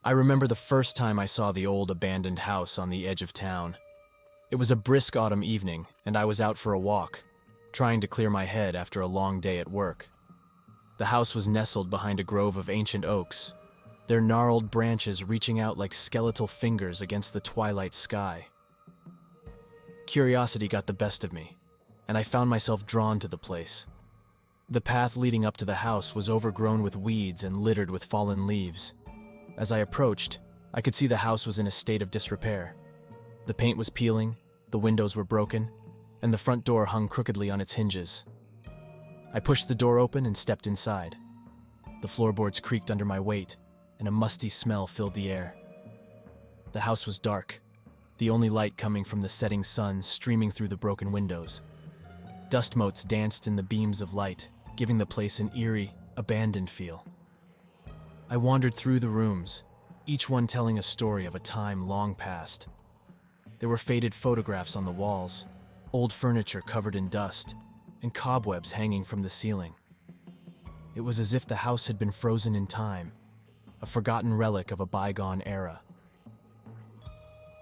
I remember the first time I saw the old abandoned house on the edge of town. It was a brisk autumn evening, and I was out for a walk, trying to clear my head after a long day at work. The house was nestled behind a grove of ancient oaks, their gnarled branches reaching out like skeletal fingers against the twilight sky. Curiosity got the best of me, and I found myself drawn to the place. The path leading up to the house was overgrown with weeds and littered with fallen leaves. As I approached, I could see the house was in a state of disrepair. The paint was peeling, the windows were broken, and the front door hung crookedly on its hinges. I pushed the door open and stepped inside. The floorboards creaked under my weight, and a musty smell filled the air. The house was dark, the only light coming from the setting sun streaming through the broken windows. Dust motes danced in the beams of light, giving the place an eerie, abandoned feel. I wandered through the rooms, each one telling a story of a time long past. There were faded photographs on the walls, old furniture covered in dust, and cobwebs hanging from the ceiling. It was as if the house had been frozen in time, a forgotten relic of a bygone era.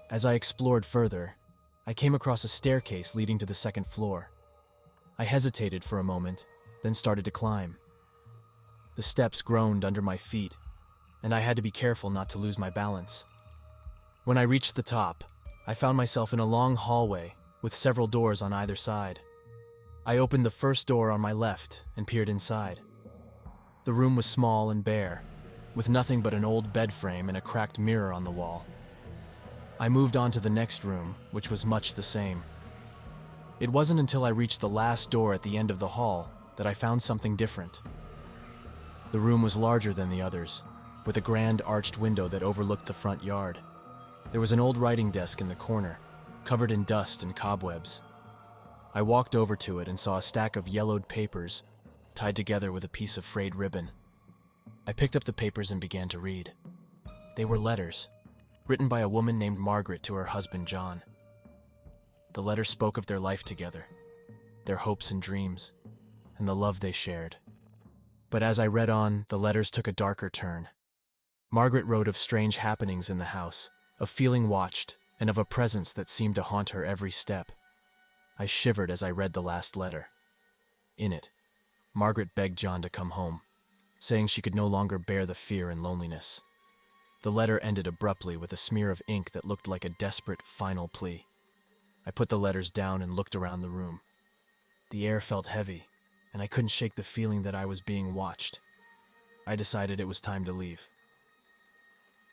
As I explored further, I came across a staircase leading to the second floor. I hesitated for a moment, then started to climb. The steps groaned under my feet, and I had to be careful not to lose my balance. When I reached the top, I found myself in a long hallway with several doors on either side. I opened the first door on my left and peered inside. The room was small and bare, with nothing but an old bed frame and a cracked mirror on the wall. I moved on to the next room, which was much the same. It wasn't until I reached the last door at the end of the hall that I found something different. The room was larger than the others, with a grand arched window that overlooked the front yard. There was an old writing desk in the corner, covered in dust and cobwebs. I walked over to it and saw a stack of yellowed papers tied together with a piece of frayed ribbon. I picked up the papers and began to read. They were letters, written by a woman named Margaret to her husband John. The letters spoke of their life together, their hopes and dreams, and the love they shared. But as I read on, the letters took a darker turn. Margaret wrote of strange happenings in the house, of feeling watched, and of a presence that seemed to haunt her every step. I shivered as I read the last letter. In it, Margaret begged John to come home, saying she could no longer bear the fear and loneliness. The letter ended abruptly with a smear of ink that looked like a desperate, final plea. I put the letters down and looked around the room. The air felt heavy, and I couldn't shake the feeling that I was being watched. I decided it was time to leave.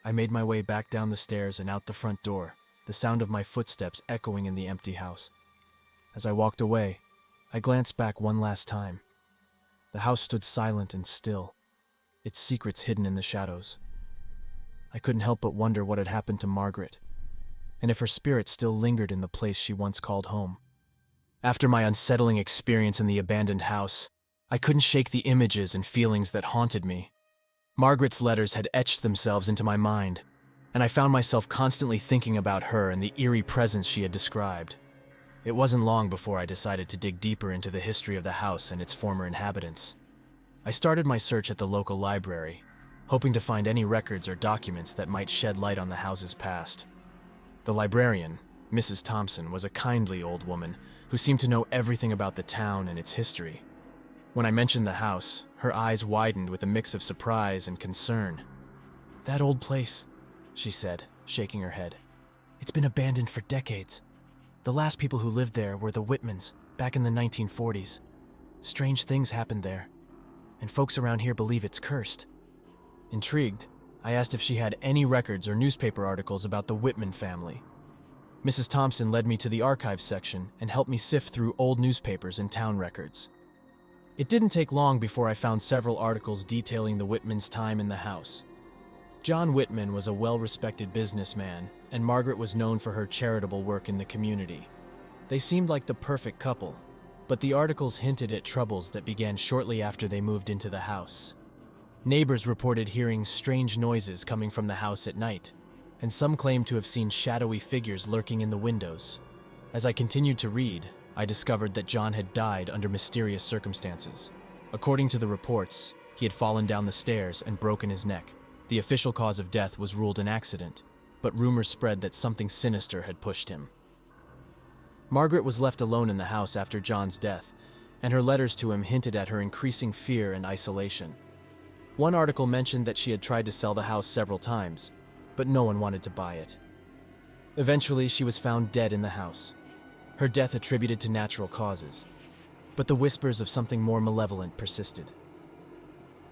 I made my way back down the stairs and out the front door, the sound of my footsteps echoing in the empty house. As I walked away, I glanced back one last time. The house stood silent and still, its secrets hidden in the shadows. I couldn't help but wonder what had happened to Margaret, and if her spirit still lingered in the place she once called home. After my unsettling experience in the abandoned house, I couldn't shake the images and feelings that haunted me. Margaret's letters had etched themselves into my mind, and I found myself constantly thinking about her and the eerie presence she had described. It wasn't long before I decided to dig deeper into the history of the house and its former inhabitants. I started my search at the local library, hoping to find any records or documents that might shed light on the house's past. The librarian, Mrs. Thompson, was a kindly old woman who seemed to know everything about the town and its history. When I mentioned the house, her eyes widened with a mix of surprise and concern. "That old place," she said, shaking her head. "It's been abandoned for decades. The last people who lived there were the Whitmans, back in the 1940s. Strange things happened there, and folks around here believe it's cursed." Intrigued, I asked if she had any records or newspaper articles about the Whitman family. Mrs. Thompson led me to the archives section and helped me sift through old newspapers and town records. It didn't take long before I found several articles detailing the Whitmans' time in the house. John Whitman was a well-respected businessman, and Margaret was known for her charitable work in the community. They seemed like the perfect couple, but the articles hinted at troubles that began shortly after they moved into the house. Neighbors reported hearing strange noises coming from the house at night, and some claimed to have seen shadowy figures lurking in the windows. As I continued to read, I discovered that John had died under mysterious circumstances. According to the reports, he had fallen down the stairs and broken his neck. The official cause of death was ruled an accident, but rumors spread that something sinister had pushed him. Margaret was left alone in the house after John's death, and her letters to him hinted at her increasing fear and isolation. One article mentioned that she had tried to sell the house several times, but no one wanted to buy it. Eventually, she was found dead in the house, her death attributed to natural causes, but the whispers of something more malevolent persisted.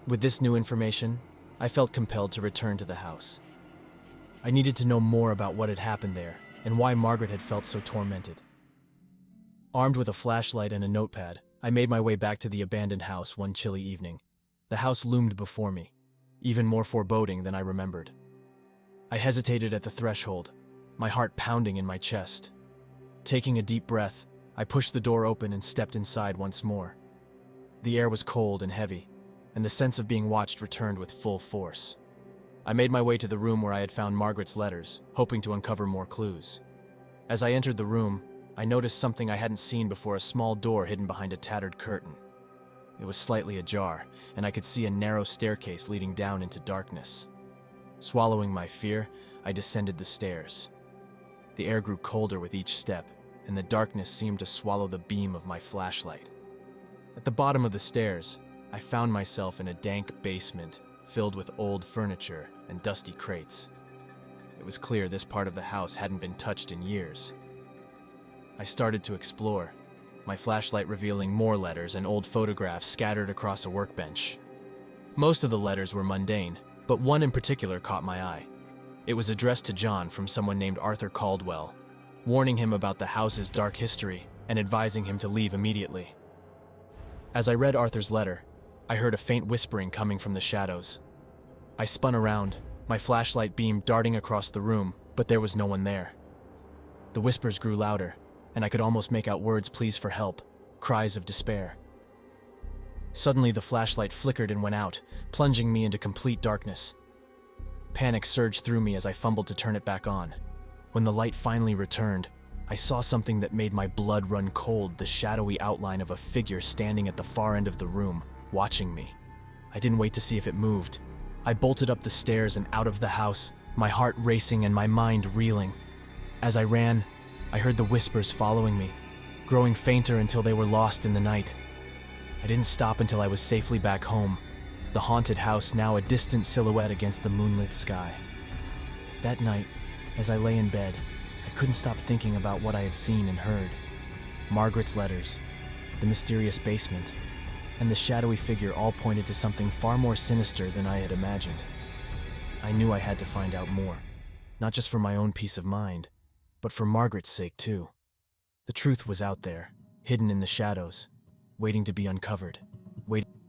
With this new information, I felt compelled to return to the house. I needed to know more about what had happened there and why Margaret had felt so tormented. Armed with a flashlight and a notepad, I made my way back to the abandoned house one chilly evening. The house loomed before me, even more foreboding than I remembered. I hesitated at the threshold, my heart pounding in my chest. Taking a deep breath, I pushed the door open and stepped inside once more. The air was cold and heavy, and the sense of being watched returned with full force. I made my way to the room where I had found Margaret's letters, hoping to uncover more clues. As I entered the room, I noticed something I hadn't seen before: a small door hidden behind a tattered curtain. It was slightly ajar, and I could see a narrow staircase leading down into darkness. Swallowing my fear, I descended the stairs. The air grew colder with each step, and the darkness seemed to swallow the beam of my flashlight. At the bottom of the stairs, I found myself in a dank basement filled with old furniture and dusty crates. It was clear this part of the house hadn't been touched in years. I started to explore, my flashlight revealing more letters and old photographs scattered across a workbench. Most of the letters were mundane, but one in particular caught my eye. It was addressed to John from someone named Arthur Caldwell, warning him about the house's dark history and advising him to leave immediately. As I read Arthur's letter, I heard a faint whispering coming from the shadows. I spun around, my flashlight beam darting across the room, but there was no one there. The whispers grew louder, and I could almost make out words: pleas for help, cries of despair. Suddenly, the flashlight flickered and went out, plunging me into complete darkness. Panic surged through me as I fumbled to turn it back on. When the light finally returned, I saw something that made my blood run cold: the shadowy outline of a figure standing at the far end of the room, watching me. I didn't wait to see if it moved. I bolted up the stairs and out of the house, my heart racing and my mind reeling. As I ran, I heard the whispers following me, growing fainter until they were lost in the night. I didn't stop until I was safely back home, the haunted house now a distant silhouette against the moonlit sky. That night, as I lay in bed, I couldn't stop thinking about what I had seen and heard. Margaret's letters, the mysterious basement, and the shadowy figure all pointed to something far more sinister than I had imagined. I knew I had to find out more, not just for my own peace of mind, but for Margaret's sake too. The truth was out there, hidden in the shadows, waiting to be uncovered.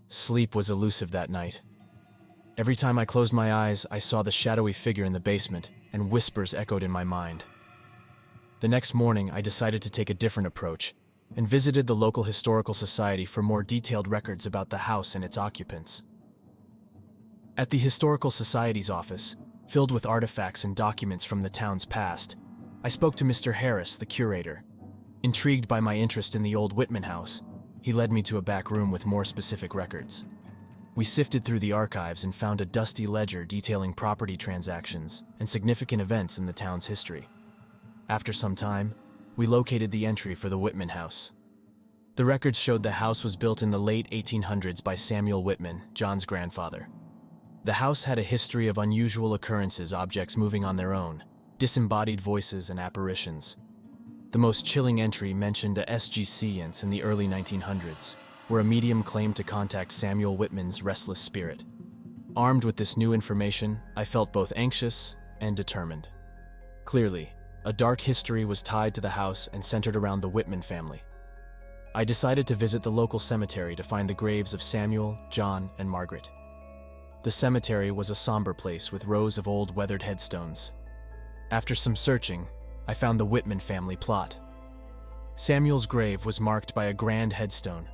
Sleep was elusive that night. Every time I closed my eyes, I saw the shadowy figure in the basement, and whispers echoed in my mind. The next morning, I decided to take a different approach and visited the local historical society for more detailed records about the house and its occupants. At the Historical Society's office, filled with artifacts and documents from the town's past, I spoke to Mr. Harris, the curator. Intrigued by my interest in the old Whitman House, he led me to a back room with more specific records. We sifted through the archives and found a dusty ledger detailing property transactions and significant events in the town's history. After some time, we located the entry for the Whitman House. The records showed the house was built in the late 1800s by Samuel Whitman, John's grandfather. The house had a history of unusual occurrences: objects moving on their own, disembodied voices, and apparitions. The most chilling entry mentioned a SG-seance in the early 1900s, where a medium claimed to contact Samuel Whitman's restless spirit. Armed with this new information, I felt both anxious and determined. Clearly, a dark history was tied to the house and centered around the Whitman family. I decided to visit the local cemetery to find the graves of Samuel, John, and Margaret. The cemetery was a somber place with rows of old weathered headstones. After some searching, I found the Whitman family plot. Samuel's grave was marked by a grand headstone.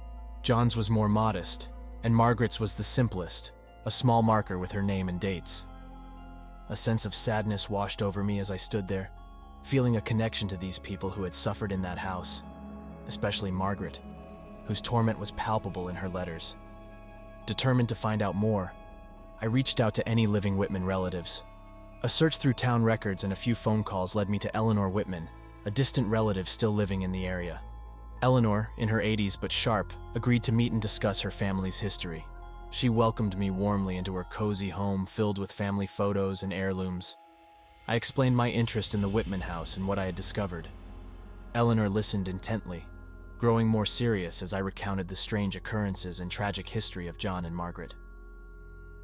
John's was more modest, and Margaret's was the simplest, a small marker with her name and dates. A sense of sadness washed over me as I stood there, feeling a connection to these people who had suffered in that house, especially Margaret, whose torment was palpable in her letters. Determined to find out more, I reached out to any living Whitman relatives. A search through town records and a few phone calls led me to Eleanor Whitman, a distant relative still living in the area. Eleanor, in her 80s but sharp, agreed to meet and discuss her family's history. She welcomed me warmly into her cozy home filled with family photos and heirlooms. I explained my interest in the Whitman House and what I had discovered. Eleanor listened intently, growing more serious as I recounted the strange occurrences and tragic history of John and Margaret.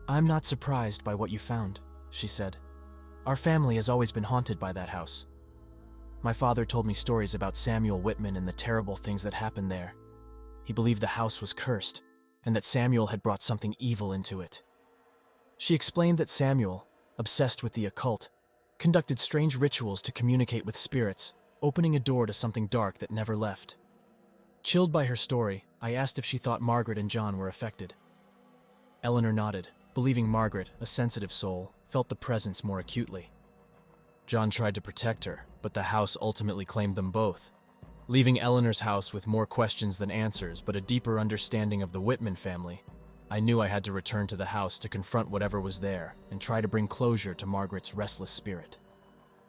"I'm not surprised by what you found," she said. "Our family has always been haunted by that house. My father told me stories about Samuel Whitman and the terrible things that happened there. He believed the house was cursed, and that Samuel had brought something evil into it." She explained that Samuel, obsessed with the occult, conducted strange rituals to communicate with spirits, opening a door to something dark that never left. Chilled by her story, I asked if she thought Margaret and John were affected. Eleanor nodded, believing Margaret, a sensitive soul, felt the presence more acutely. John tried to protect her, but the house ultimately claimed them both, leaving Eleanor's house with more questions than answers but a deeper understanding of the Whitman family. I knew I had to return to the house to confront whatever was there and try to bring closure to Margaret's restless spirit.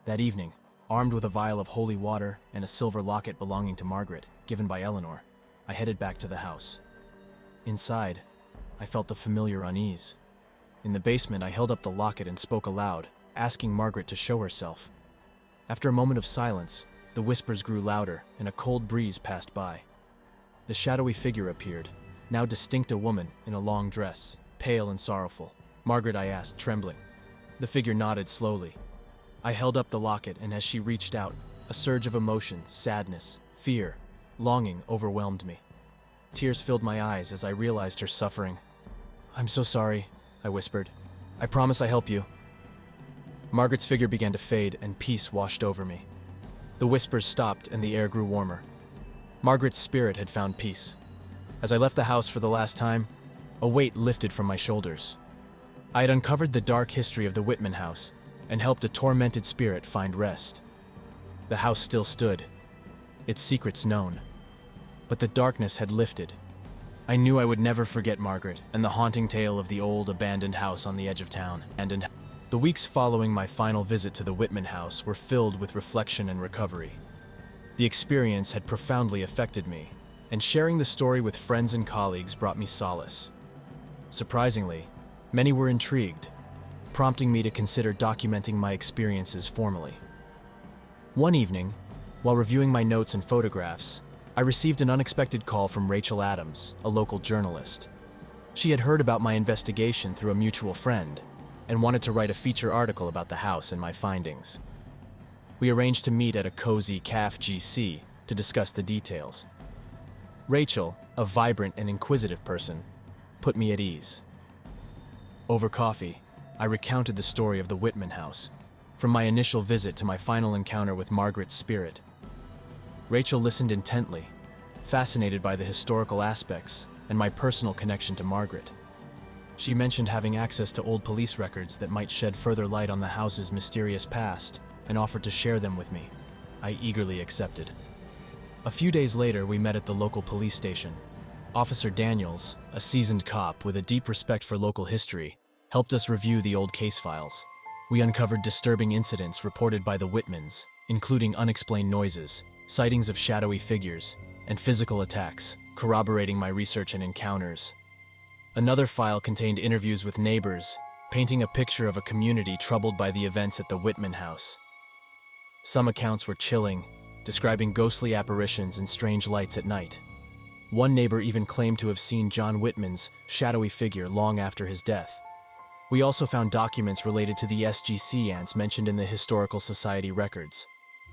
That evening, armed with a vial of holy water and a silver locket belonging to Margaret, given by Eleanor, I headed back to the house. Inside, I felt the familiar unease. In the basement, I held up the locket and spoke aloud, asking Margaret to show herself. After a moment of silence, the whispers grew louder and a cold breeze passed by. The shadowy figure appeared, now distinct a woman in a long dress, pale and sorrowful. "Margaret," I asked, trembling. The figure nodded slowly. I held up the locket, and as she reached out, a surge of emotion, sadness, fear, longing overwhelmed me. Tears filled my eyes as I realized her suffering. "I'm so sorry," I whispered. "I promise I help you." Margaret's figure began to fade, and peace washed over me. The whispers stopped, and the air grew warmer. Margaret's spirit had found peace. As I left the house for the last time, a weight lifted from my shoulders. I had uncovered the dark history of the Whitman house and helped a tormented spirit find rest. The house still stood, its secrets known, but the darkness had lifted. I knew I would never forget Margaret and the haunting tale of the old abandoned house on the edge of town. The weeks following my final visit to the Whitman house were filled with reflection and recovery. The experience had profoundly affected me, and sharing the story with friends and colleagues brought me solace. Surprisingly, many were intrigued, prompting me to consider documenting my experiences formally. One evening, while reviewing my notes and photographs, I received an unexpected call from Rachel Adams, a local journalist. She had heard about my investigation through a mutual friend and wanted to write a feature article about the house and my findings. We arranged to meet at a cozy CAF GC to discuss the details. Rachel, a vibrant and inquisitive person, put me at ease. Over coffee, I recounted the story of the Whitman house, from my initial visit to my final encounter with Margaret's spirit. Rachel listened intently, fascinated by the historical aspects and my personal connection to Margaret. She mentioned having access to old police records that might shed further light on the house's mysterious past and offered to share them with me. I eagerly accepted. A few days later, we met at the local police station. Officer Daniels, a seasoned cop with a deep respect for local history, helped us review the old case files. We uncovered disturbing incidents reported by the Whitmans, including unexplained noises, sightings of shadowy figures, and physical attacks, corroborating my research and encounters. Another file contained interviews with neighbors, painting a picture of a community troubled by the events at the Whitman house. Some accounts were chilling, describing ghostly apparitions and strange lights at night. One neighbor even claimed to have seen John Whitman's shadowy figure long after his death. We also found documents related to the SGC ants mentioned in the Historical Society records.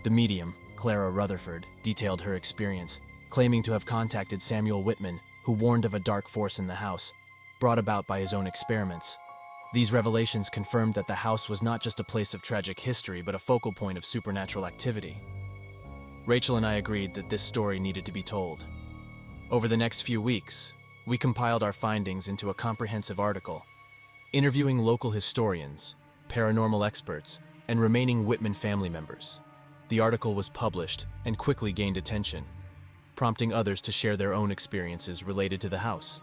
The medium, Clara Rutherford, detailed her experience, claiming to have contacted Samuel Whitman, who warned of a dark force in the house, brought about by his own experiments. These revelations confirmed that the house was not just a place of tragic history, but a focal point of supernatural activity. Rachel and I agreed that this story needed to be told. Over the next few weeks, we compiled our findings into a comprehensive article, interviewing local historians, paranormal experts, and remaining Whitman family members. The article was published and quickly gained attention, prompting others to share their own experiences related to the house.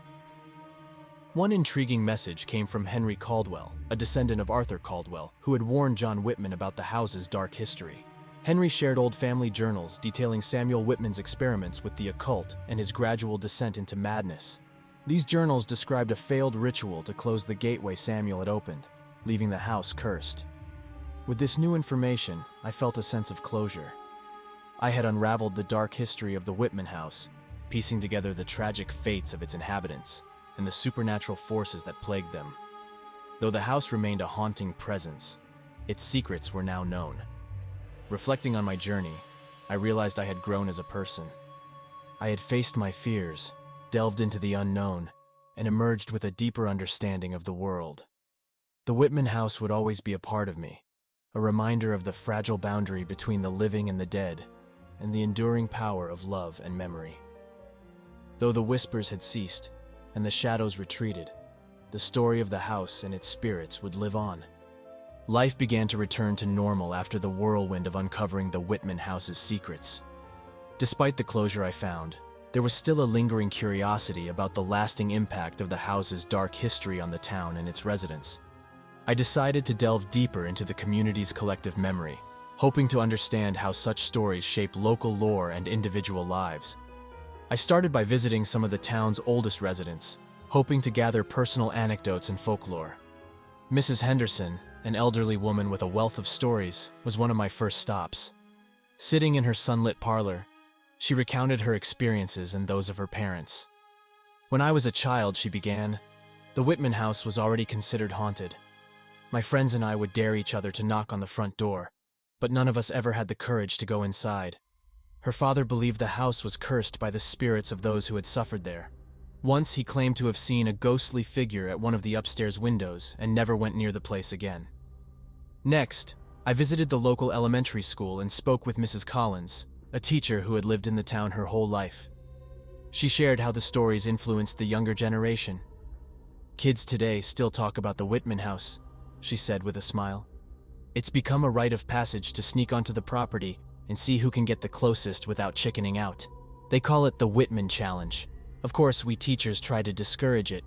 One intriguing message came from Henry Caldwell, a descendant of Arthur Caldwell, who had warned John Whitman about the house's dark history. Henry shared old family journals detailing Samuel Whitman's experiments with the occult and his gradual descent into madness. These journals described a failed ritual to close the gateway Samuel had opened, leaving the house cursed. With this new information, I felt a sense of closure. I had unraveled the dark history of the Whitman House, piecing together the tragic fates of its inhabitants and the supernatural forces that plagued them. Though the house remained a haunting presence, its secrets were now known. Reflecting on my journey, I realized I had grown as a person. I had faced my fears, delved into the unknown, and emerged with a deeper understanding of the world. The Whitman House would always be a part of me, a reminder of the fragile boundary between the living and the dead, and the enduring power of love and memory. Though the whispers had ceased, and the shadows retreated, the story of the house and its spirits would live on. Life began to return to normal after the whirlwind of uncovering the Whitman House's secrets. Despite the closure I found, there was still a lingering curiosity about the lasting impact of the house's dark history on the town and its residents. I decided to delve deeper into the community's collective memory, hoping to understand how such stories shape local lore and individual lives. I started by visiting some of the town's oldest residents, hoping to gather personal anecdotes and folklore. Mrs. Henderson, an elderly woman with a wealth of stories, was one of my first stops. Sitting in her sunlit parlor, she recounted her experiences and those of her parents. When I was a child, she began, the Whitman House was already considered haunted. My friends and I would dare each other to knock on the front door, but none of us ever had the courage to go inside. Her father believed the house was cursed by the spirits of those who had suffered there. Once he claimed to have seen a ghostly figure at one of the upstairs windows and never went near the place again. Next, I visited the local elementary school and spoke with Mrs. Collins, a teacher who had lived in the town her whole life. She shared how the stories influenced the younger generation. Kids today still talk about the Whitman House, she said with a smile. It's become a rite of passage to sneak onto the property and see who can get the closest without chickening out. They call it the Whitman Challenge. Of course, we teachers try to discourage it,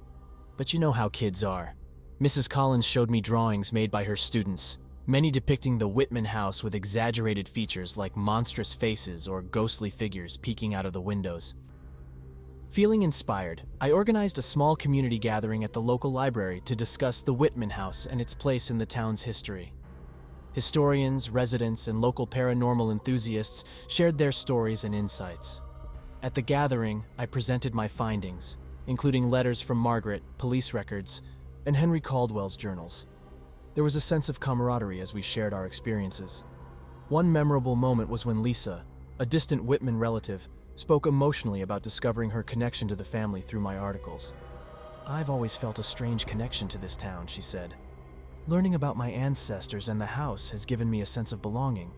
but you know how kids are. Mrs. Collins showed me drawings made by her students, many depicting the Whitman House with exaggerated features like monstrous faces or ghostly figures peeking out of the windows. Feeling inspired, I organized a small community gathering at the local library to discuss the Whitman House and its place in the town's history. Historians, residents, and local paranormal enthusiasts shared their stories and insights. At the gathering, I presented my findings, including letters from Margaret, police records, and Henry Caldwell's journals. There was a sense of camaraderie as we shared our experiences. One memorable moment was when Lisa, a distant Whitman relative, spoke emotionally about discovering her connection to the family through my articles. I've always felt a strange connection to this town, she said. Learning about my ancestors and the house has given me a sense of belonging,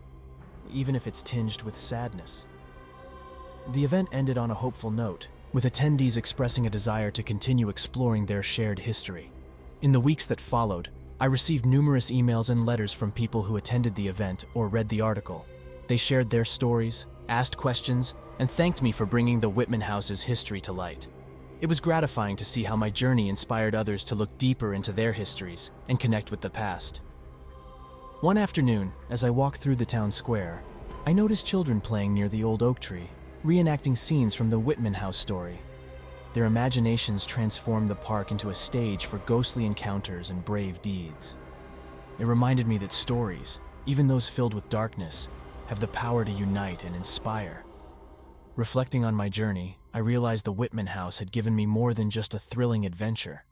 even if it's tinged with sadness. The event ended on a hopeful note, with attendees expressing a desire to continue exploring their shared history. In the weeks that followed, I received numerous emails and letters from people who attended the event or read the article. They shared their stories, asked questions, and thanked me for bringing the Whitman House's history to light. It was gratifying to see how my journey inspired others to look deeper into their histories and connect with the past. One afternoon, as I walked through the town square, I noticed children playing near the old oak tree, reenacting scenes from the Whitman House story. Their imaginations transformed the park into a stage for ghostly encounters and brave deeds. It reminded me that stories, even those filled with darkness, have the power to unite and inspire. Reflecting on my journey, I realized the Whitman House had given me more than just a thrilling adventure.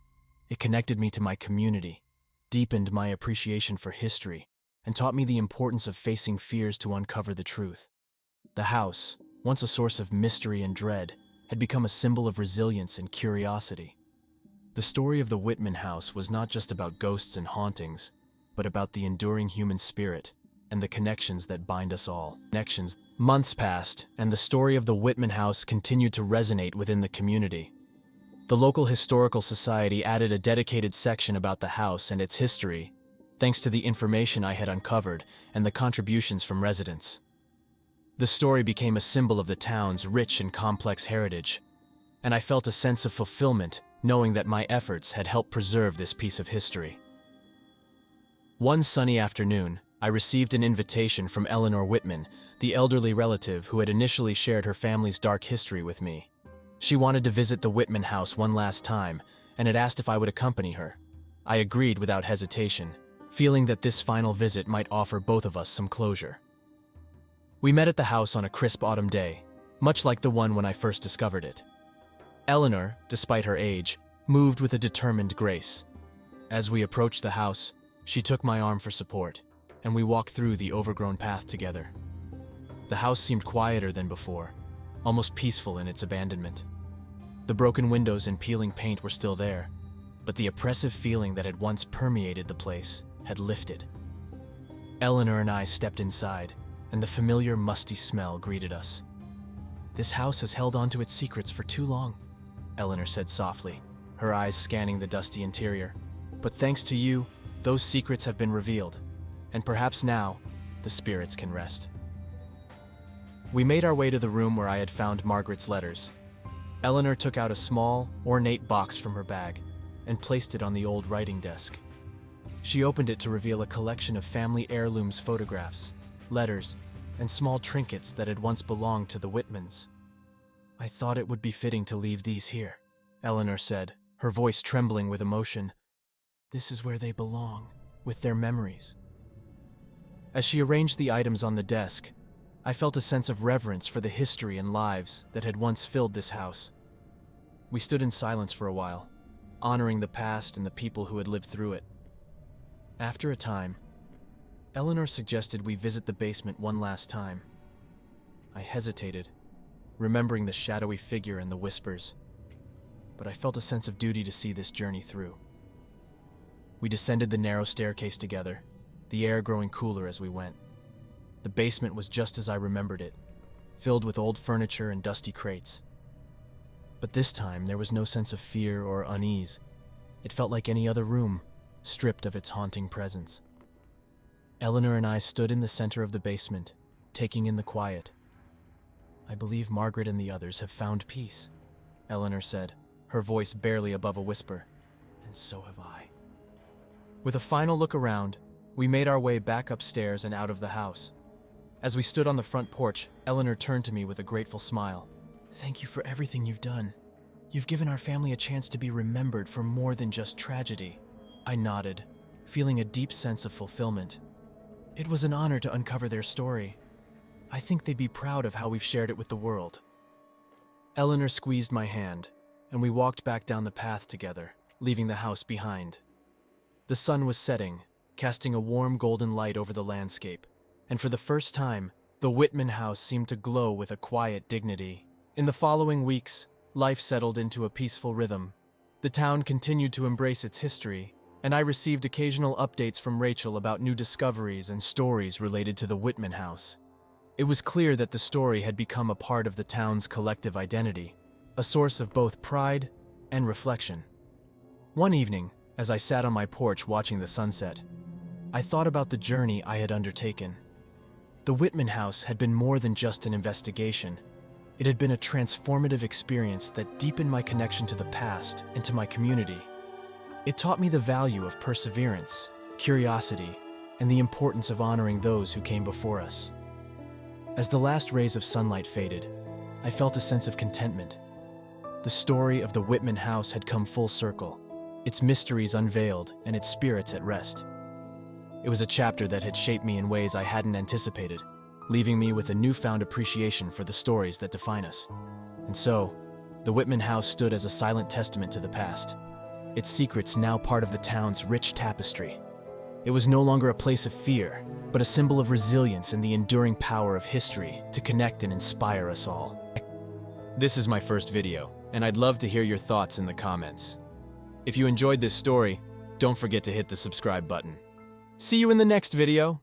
It connected me to my community, deepened my appreciation for history, and taught me the importance of facing fears to uncover the truth. The house, once a source of mystery and dread, had become a symbol of resilience and curiosity. The story of the Whitman House was not just about ghosts and hauntings, but about the enduring human spirit and the connections that bind us all. Months passed, and the story of the Whitman House continued to resonate within the community. The local historical society added a dedicated section about the house and its history, thanks to the information I had uncovered and the contributions from residents. The story became a symbol of the town's rich and complex heritage, and I felt a sense of fulfillment knowing that my efforts had helped preserve this piece of history. One sunny afternoon, I received an invitation from Eleanor Whitman, the elderly relative who had initially shared her family's dark history with me. She wanted to visit the Whitman House one last time and had asked if I would accompany her. I agreed without hesitation, feeling that this final visit might offer both of us some closure. We met at the house on a crisp autumn day, much like the one when I first discovered it. Eleanor, despite her age, moved with a determined grace. As we approached the house, she took my arm for support, and we walked through the overgrown path together. The house seemed quieter than before, almost peaceful in its abandonment. The broken windows and peeling paint were still there, but the oppressive feeling that had once permeated the place had lifted. Eleanor and I stepped inside, and the familiar musty smell greeted us. "This house has held on to its secrets for too long," Eleanor said softly, her eyes scanning the dusty interior. "But thanks to you, those secrets have been revealed, and perhaps now, the spirits can rest." We made our way to the room where I had found Margaret's letters. Eleanor took out a small, ornate box from her bag and placed it on the old writing desk. She opened it to reveal a collection of family heirlooms, photographs, letters, and small trinkets that had once belonged to the Whitmans. "I thought it would be fitting to leave these here," Eleanor said, her voice trembling with emotion. "This is where they belong, with their memories." As she arranged the items on the desk, I felt a sense of reverence for the history and lives that had once filled this house. We stood in silence for a while, honoring the past and the people who had lived through it. After a time, Eleanor suggested we visit the basement one last time. I hesitated, remembering the shadowy figure and the whispers, but I felt a sense of duty to see this journey through. We descended the narrow staircase together, the air growing cooler as we went. The basement was just as I remembered it, filled with old furniture and dusty crates. But this time, there was no sense of fear or unease. It felt like any other room, stripped of its haunting presence. Eleanor and I stood in the center of the basement, taking in the quiet. "I believe Margaret and the others have found peace," Eleanor said, her voice barely above a whisper. "And so have I." With a final look around, we made our way back upstairs and out of the house. As we stood on the front porch, Eleanor turned to me with a grateful smile. "Thank you for everything you've done. You've given our family a chance to be remembered for more than just tragedy." I nodded, feeling a deep sense of fulfillment. It was an honor to uncover their story. I think they'd be proud of how we've shared it with the world. Eleanor squeezed my hand, and we walked back down the path together, leaving the house behind. The sun was setting, casting a warm golden light over the landscape, and for the first time, the Whitman House seemed to glow with a quiet dignity. In the following weeks, life settled into a peaceful rhythm. The town continued to embrace its history, and I received occasional updates from Rachel about new discoveries and stories related to the Whitman House. It was clear that the story had become a part of the town's collective identity, a source of both pride and reflection. One evening, as I sat on my porch watching the sunset, I thought about the journey I had undertaken. The Whitman House had been more than just an investigation. It had been a transformative experience that deepened my connection to the past and to my community. It taught me the value of perseverance, curiosity, and the importance of honoring those who came before us. As the last rays of sunlight faded, I felt a sense of contentment. The story of the Whitman House had come full circle, its mysteries unveiled and its spirits at rest. It was a chapter that had shaped me in ways I hadn't anticipated, leaving me with a newfound appreciation for the stories that define us. And so, the Whitman House stood as a silent testament to the past, its secrets now part of the town's rich tapestry. It was no longer a place of fear, but a symbol of resilience and the enduring power of history to connect and inspire us all. This is my first video, and I'd love to hear your thoughts in the comments. If you enjoyed this story, don't forget to hit the subscribe button. See you in the next video!